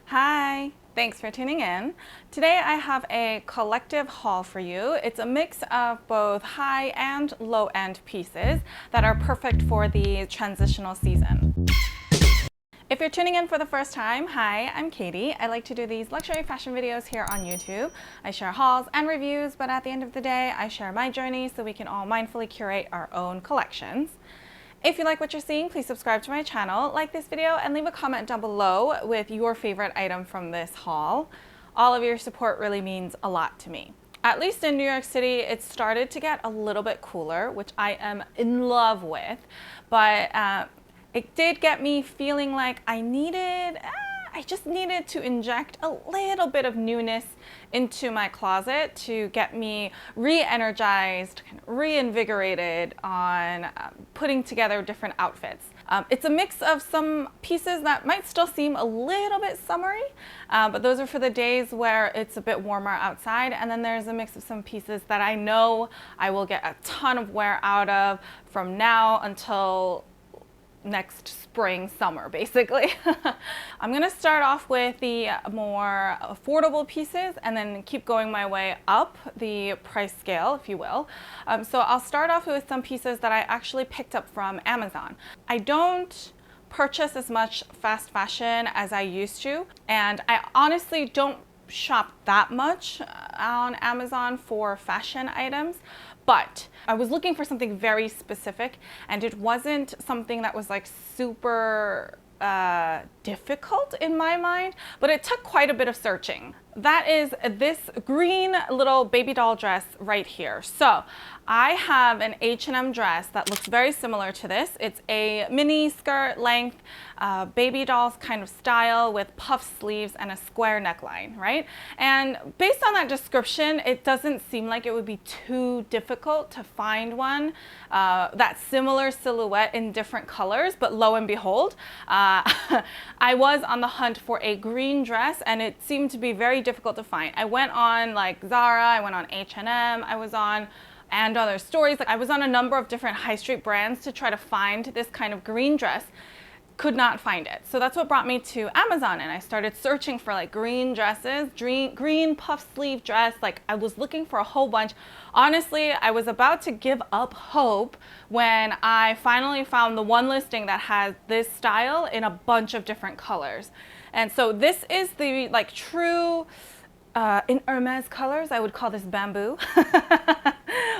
Hi, thanks for tuning in. Today I have a collective haul for you. It's a mix of both high and low end pieces that are perfect for the transitional season. If you're tuning in for the first time, hi, I'm Katie. I like to do these luxury fashion videos here on YouTube. I share hauls and reviews, but at the end of the day, I share my journey so we can all mindfully curate our own collections. If you like what you're seeing, please subscribe to my channel, like this video, and leave a comment down below with your favorite item from this haul. All of your support really means a lot to me. At least in New York City, it started to get a little bit cooler, which I am in love with, but it did get me feeling like I just needed to inject a little bit of newness into my closet to get me re-energized, reinvigorated on putting together different outfits. It's a mix of some pieces that might still seem a little bit summery, but those are for the days where it's a bit warmer outside. And then there's a mix of some pieces that I know I will get a ton of wear out of from now until next spring, summer, basically. I'm gonna start off with the more affordable pieces and then keep going my way up the price scale, if you will. So I'll start off with some pieces that I actually picked up from Amazon. I don't purchase as much fast fashion as I used to, and I honestly don't shop that much on Amazon for fashion items, but I was looking for something very specific, and it wasn't something that was like super difficult in my mind, but it took quite a bit of searching. That is this green little baby doll dress right here. So I have an H&M dress that looks very similar to this. It's a mini skirt length, baby dolls kind of style with puff sleeves and a square neckline, right? And based on that description, it doesn't seem like it would be too difficult to find one that similar silhouette in different colors, but lo and behold, I was on the hunt for a green dress and it seemed to be very difficult to find. I went on like Zara, I went on H&M, I was on and other stories. Like I was on a number of different high street brands to try to find this kind of green dress. Could not find it. So that's what brought me to Amazon, and I started searching for like green dresses, green puff sleeve dress. Like I was looking for a whole bunch. Honestly, I was about to give up hope when I finally found the one listing that has this style in a bunch of different colors. And so this is the like true in Hermes colors. I would call this bamboo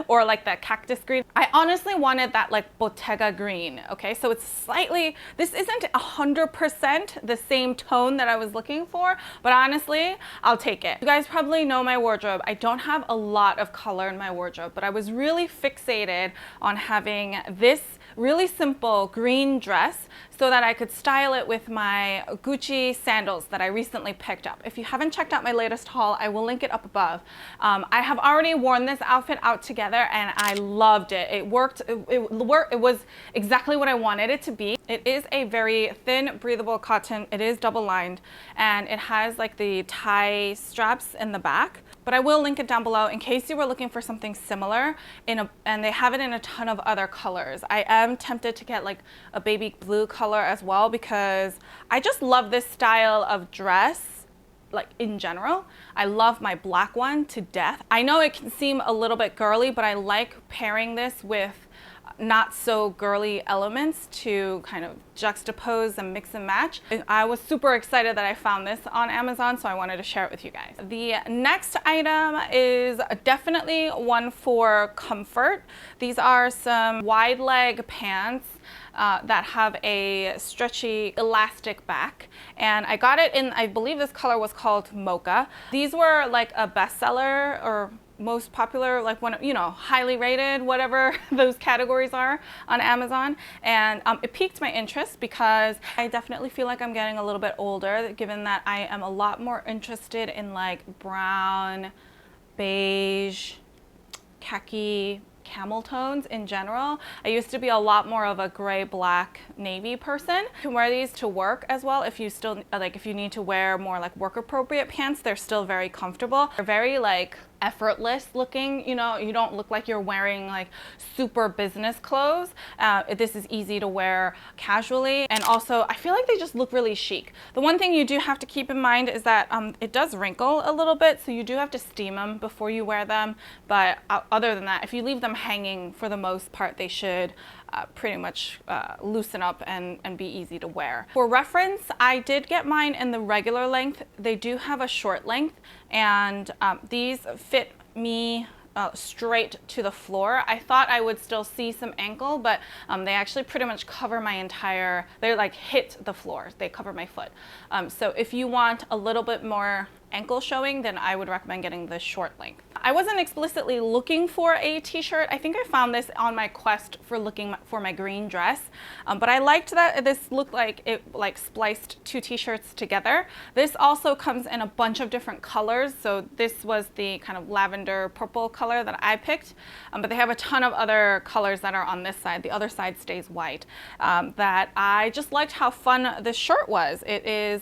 or like that cactus green. I honestly wanted that like Bottega green. Okay, so it's slightly, this isn't 100% the same tone that I was looking for, but honestly, I'll take it. You guys probably know my wardrobe. I don't have a lot of color in my wardrobe, but I was really fixated on having this really simple green dress so that I could style it with my Gucci sandals that I recently picked up. If you haven't checked out my latest haul, I will link it up above. I have already worn this outfit out together and I loved it. It worked. It was exactly what I wanted it to be. It is a very thin, breathable cotton. It is double lined and it has like the tie straps in the back. But I will link it down below in case you were looking for something similar and they have it in a ton of other colors. I am tempted to get like a baby blue color as well because I just love this style of dress, like in general. I love my black one to death. I know it can seem a little bit girly, but I like pairing this with not so girly elements to kind of juxtapose and mix and match. I was super excited that I found this on Amazon, so I wanted to share it with you guys. The next item is definitely one for comfort. These are some wide leg pants that have a stretchy elastic back, and I got it in, I believe this color was called mocha. These were like a bestseller or most popular, like one, you know, highly rated, whatever those categories are on Amazon. And it piqued my interest because I definitely feel like I'm getting a little bit older, given that I am a lot more interested in like brown, beige, khaki, camel tones in general. I used to be a lot more of a gray, black, navy person. You can wear these to work as well if you still, like if you need to wear more like work appropriate pants, they're still very comfortable. They're very like effortless looking. You know, you don't look like you're wearing like super business clothes. This is easy to wear casually, and also I feel like they just look really chic. The one thing you do have to keep in mind is that it does wrinkle a little bit, so you do have to steam them before you wear them. But other than that, if you leave them hanging, for the most part, they should pretty much loosen up and be easy to wear. For reference, I did get mine in the regular length. They do have a short length, and these fit me straight to the floor. I thought I would still see some ankle, but they actually pretty much cover my entire, they like hit the floor. They cover my foot. So if you want a little bit more ankle showing, then I would recommend getting the short length. I wasn't explicitly looking for a t-shirt. I think I found this on my quest for looking for my green dress, but I liked that this looked like it like spliced two t-shirts together. This also comes in a bunch of different colors, so this was the kind of lavender purple color that I picked, but they have a ton of other colors that are on this side. The other side stays white. That I just liked how fun this shirt was. It is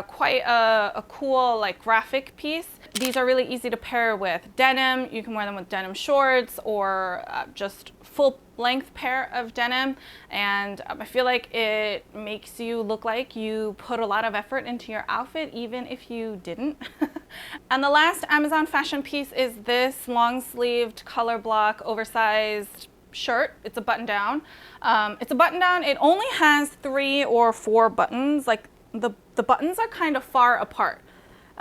quite a cool like graphic piece. These are really easy to pair with denim. You can wear them with denim shorts or just full length pair of denim, and I feel like it makes you look like you put a lot of effort into your outfit even if you didn't. And the last Amazon fashion piece is this long sleeved Colorblock oversized shirt. It's a button down. It's a button down. It only has 3 or 4 buttons. Like the buttons are kind of far apart.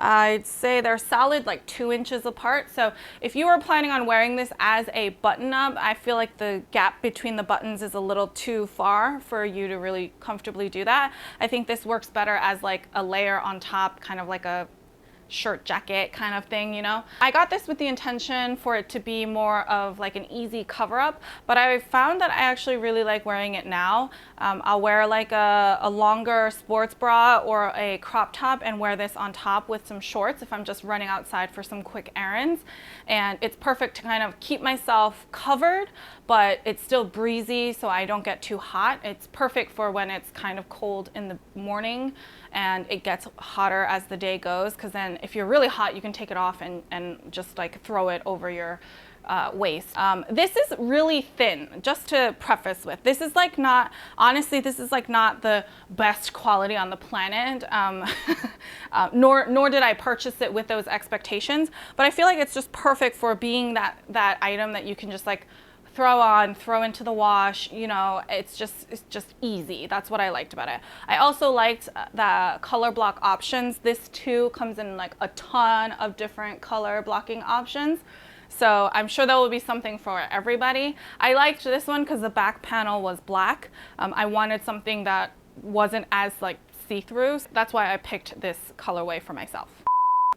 I'd say they're solid like 2 inches apart. So if you were planning on wearing this as a button up, I feel like the gap between the buttons is a little too far for you to really comfortably do that. I think this works better as like a layer on top, kind of like a shirt jacket kind of thing, you know. I got this with the intention for it to be more of like an easy cover up, but I found that I actually really like wearing it now. I'll wear like a longer sports bra or a crop top and wear this on top with some shorts if I'm just running outside for some quick errands. And it's perfect to kind of keep myself covered, but it's still breezy so I don't get too hot. It's perfect for when it's kind of cold in the morning and it gets hotter as the day goes, because then if you're really hot, you can take it off and just like throw it over your waist. This is really thin, just to preface with. This is like not, honestly, this is like not the best quality on the planet, nor did I purchase it with those expectations, but I feel like it's just perfect for being that item that you can just like throw on, throw into the wash, you know, it's just easy. That's what I liked about it. I also liked the color block options. This too comes in like a ton of different color blocking options. So I'm sure there will be something for everybody. I liked this one because the back panel was black. I wanted something that wasn't as like see-through. That's why I picked this colorway for myself.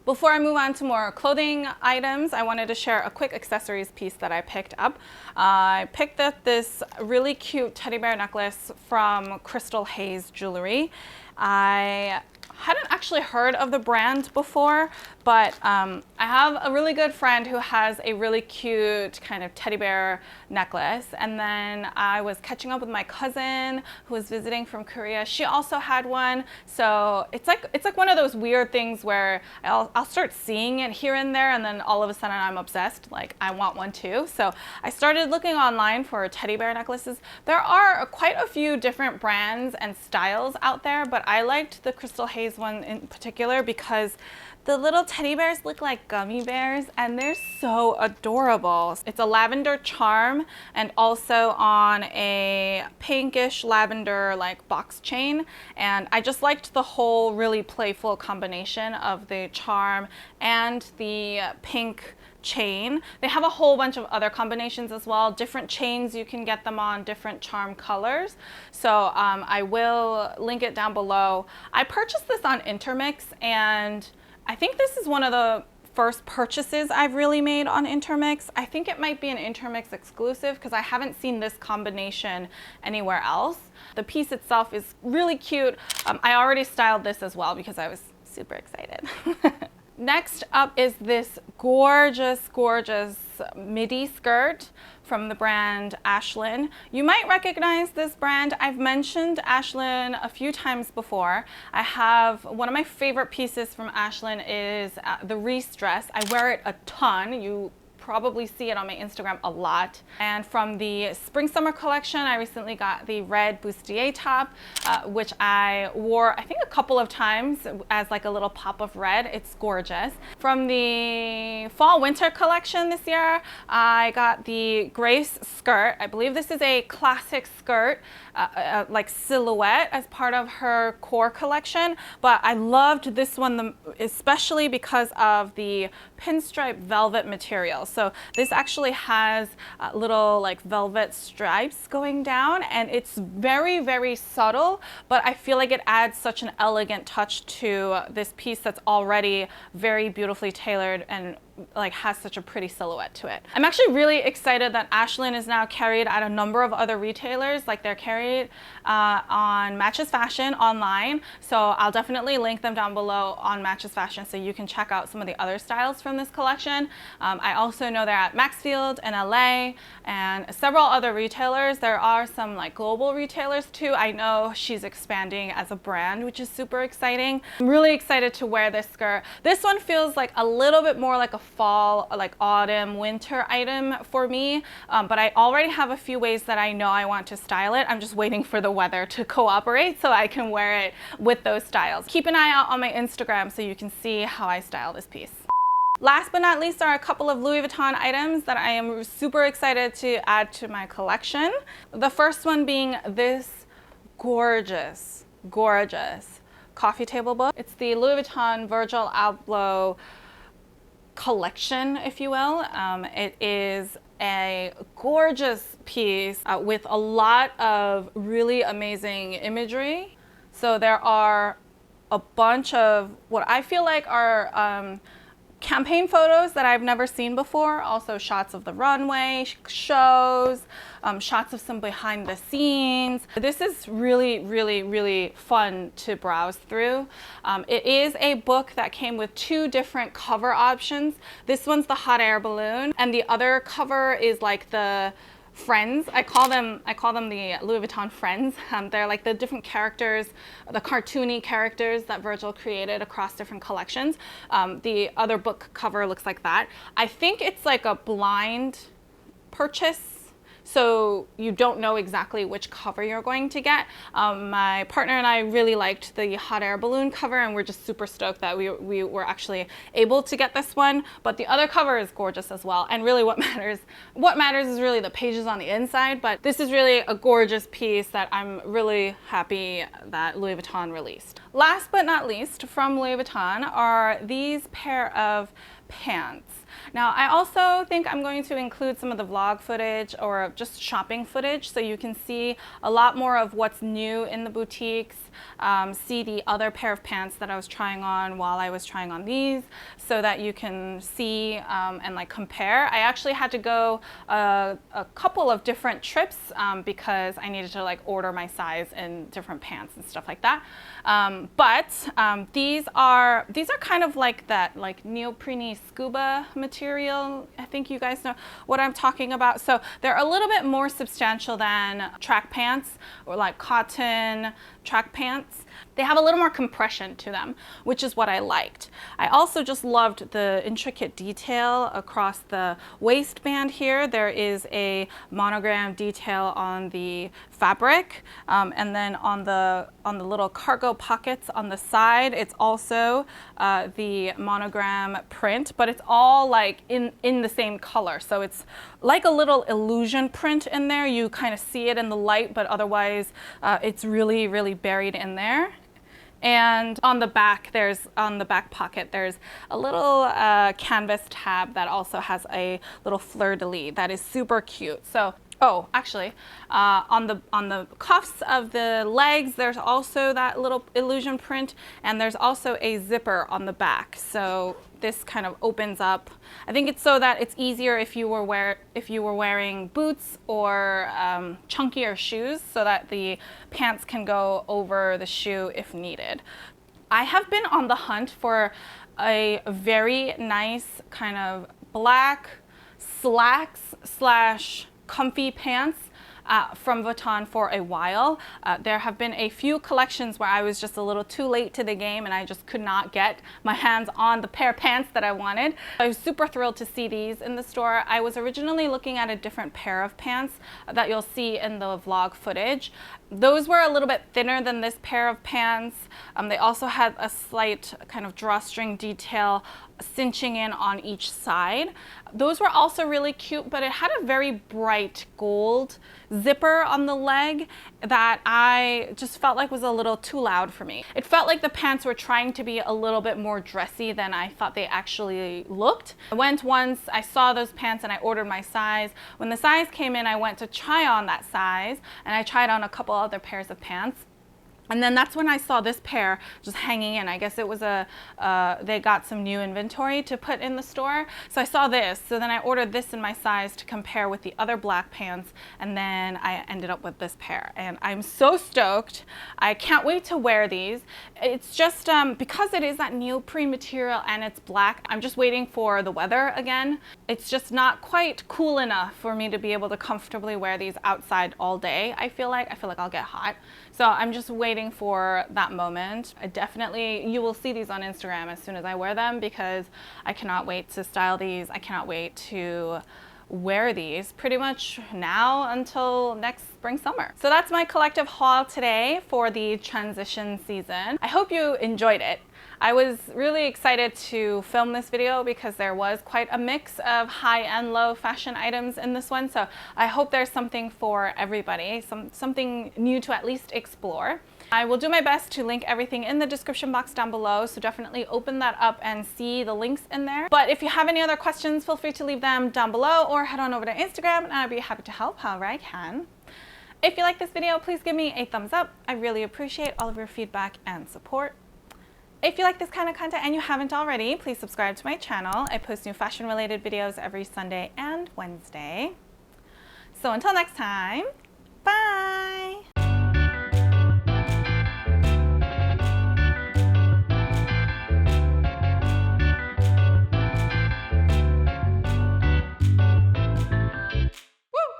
Before I move on to more clothing items, I wanted to share a quick accessories piece that I picked up. I picked up this really cute teddy bear necklace from Crystal Hayes Jewelry. I hadn't actually heard of the brand before, but I have a really good friend who has a really cute kind of teddy bear necklace, and then I was catching up with my cousin who was visiting from Korea. She also had one, so it's like one of those weird things where I'll start seeing it here and there, and then all of a sudden I'm obsessed, like I want one too. So I started looking online for teddy bear necklaces. There are quite a few different brands and styles out there, but I liked the Crystal Hayes one in particular because the little teddy bears look like gummy bears and they're so adorable. It's a lavender charm and also on a pinkish lavender like box chain, and I just liked the whole really playful combination of the charm and the pink chain. They have a whole bunch of other combinations as well, different chains you can get them on, different charm colors. So I will link it down below. I purchased this on Intermix, and I think this is one of the first purchases I've really made on Intermix. I think it might be an Intermix exclusive because I haven't seen this combination anywhere else. The piece itself is really cute. I already styled this as well because I was super excited. Next up is this gorgeous, gorgeous midi skirt from the brand ASHLYN. You might recognize this brand. I've mentioned ASHLYN a few times before. I have one of my favorite pieces from ASHLYN is the Reese dress. I wear it a ton. You probably see it on my Instagram a lot. And from the spring summer collection, I recently got the red bustier top, which I wore I think a couple of times as like a little pop of red. It's gorgeous. From the fall winter collection this year, I got the Grace skirt. I believe this is a classic skirt, like silhouette as part of her core collection, but I loved this one especially because of the pinstripe velvet material. So this actually has little like velvet stripes going down, and it's very, very subtle, but I feel like it adds such an elegant touch to this piece that's already very beautifully tailored and like has such a pretty silhouette to it. I'm actually really excited that ASHLYN is now carried at a number of other retailers. Like they're carried on Matches Fashion online, so I'll definitely link them down below on Matches Fashion so you can check out some of the other styles from this collection. I also know they're at Maxfield in LA and several other retailers. There are some like global retailers too. I know she's expanding as a brand, which is super exciting. I'm really excited to wear this skirt. This one feels like a little bit more like a fall, like autumn, winter item for me, but I already have a few ways that I know I want to style it. I'm just waiting for the weather to cooperate so I can wear it with those styles. Keep an eye out on my Instagram so you can see how I style this piece. Last but not least are a couple of Louis Vuitton items that I am super excited to add to my collection. The first one being this gorgeous, gorgeous coffee table book. It's the Louis Vuitton Virgil Abloh collection, if you will. It is a gorgeous piece with a lot of really amazing imagery. So there are a bunch of what I feel like are campaign photos that I've never seen before, also shots of the runway shows, shots of some behind the scenes. This is really, really, really fun to browse through. It is a book that came with two different cover options. This one's the hot air balloon, and the other cover is like the Friends. I call them the Louis Vuitton Friends. They're like the different characters, the cartoony characters that Virgil created across different collections. The other book cover looks like that. I think it's like a blind purchase, so you don't know exactly which cover you're going to get. My partner and I really liked the hot air balloon cover, and we're just super stoked that we were actually able to get this one. But the other cover is gorgeous as well, and really what matters is really the pages on the inside. But this is really a gorgeous piece that I'm really happy that Louis Vuitton released. Last but not least from Louis Vuitton are these pair of pants. Now, I also think I'm going to include some of the vlog footage or just shopping footage so you can see a lot more of what's new in the boutiques, see the other pair of pants that I was trying on while I was trying on these so that you can see and like compare. I actually had to go a couple of different trips because I needed to like order my size in different pants and stuff like that. These are kind of like that like neoprene scuba material. I think you guys know what I'm talking about. So they're a little bit more substantial than track pants or like cotton track pants. They have a little more compression to them, which is what I liked. I also just loved the intricate detail across the waistband here. There is a monogram detail on the fabric, and then on the little cargo pockets on the side, it's also the monogram print, but it's all like in the same color. So it's like a little illusion print in there. You kind of see it in the light, but otherwise it's really, really buried in there. And on the back pocket, there's a little canvas tab that also has a little fleur-de-lis that is super cute. So, oh, actually, on the cuffs of the legs, there's also that little illusion print, and there's also a zipper on the back. So this kind of opens up. I think it's so that it's easier if you were wearing boots or chunkier shoes, so that the pants can go over the shoe if needed. I have been on the hunt for a very nice kind of black slacks slash comfy pants from Vuitton for a while. There have been a few collections where I was just a little too late to the game and I just could not get my hands on the pair of pants that I wanted. I was super thrilled to see these in the store. I was originally looking at a different pair of pants that you'll see in the vlog footage. Those were a little bit thinner than this pair of pants. They also had a slight kind of drawstring detail cinching in on each side. Those were also really cute, but it had a very bright gold zipper on the leg that I just felt like was a little too loud for me. It felt like the pants were trying to be a little bit more dressy than I thought they actually looked. I went once, I saw those pants and I ordered my size. When the size came in, I went to try on that size and I tried on a couple other pairs of pants. And then that's when I saw this pair just hanging in. I guess it was they got some new inventory to put in the store. So I saw this. So then I ordered this in my size to compare with the other black pants. And then I ended up with this pair. And I'm so stoked. I can't wait to wear these. It's just because it is that neoprene material and it's black, I'm just waiting for the weather again. It's just not quite cool enough for me to be able to comfortably wear these outside all day. I feel like I'll get hot. So I'm just waiting for that moment. You will see these on Instagram as soon as I wear them because I cannot wait to style these. I cannot wait to wear these pretty much now until next spring summer. So that's my collective haul today for the transition season. I hope you enjoyed it. I was really excited to film this video because there was quite a mix of high and low fashion items in this one. So I hope there's something for everybody, something new to at least explore. I will do my best to link everything in the description box down below, so definitely open that up and see the links in there. But if you have any other questions, feel free to leave them down below or head on over to Instagram and I'll be happy to help however I can. If you like this video, please give me a thumbs up. I really appreciate all of your feedback and support. If you like this kind of content and you haven't already, please subscribe to my channel. I post new fashion related videos every Sunday and Wednesday. So until next time,